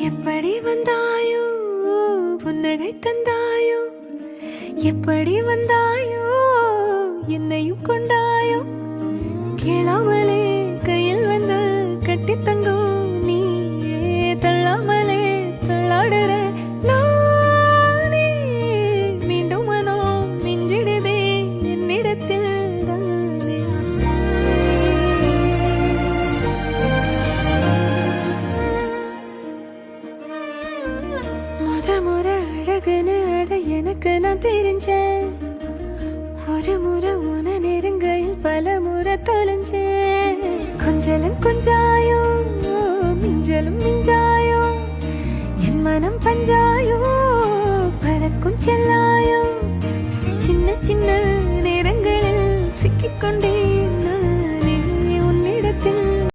எப்படி வந்தாயோ புன்னகை தந்தாயோ, எப்படி வந்தாயோ என்னையும் கொண்டாயோ, கேளாமலே கையில் வந்து கட்டி தங்கும் நீ தள்ளாமலே தள்ளாடுற நானே, மீண்டும் மனோ மிஞ்சிடுதே என்னிடத்தில் தானே. முறை அழகுன்னு அட எனக்கு நான் தெரிஞ்சேன், ஒரு முறை உன நெருங்கையில் பல முறை தொலைஞ்சேன். கொஞ்சலும் கொஞ்சாயோ மிஞ்சலும் மிஞ்சாயோ, என் மனம் பஞ்சாயோ பறக்கும் செல்லாயோ, சின்ன சின்ன நேரங்களில் சிக்கிக்கொண்டே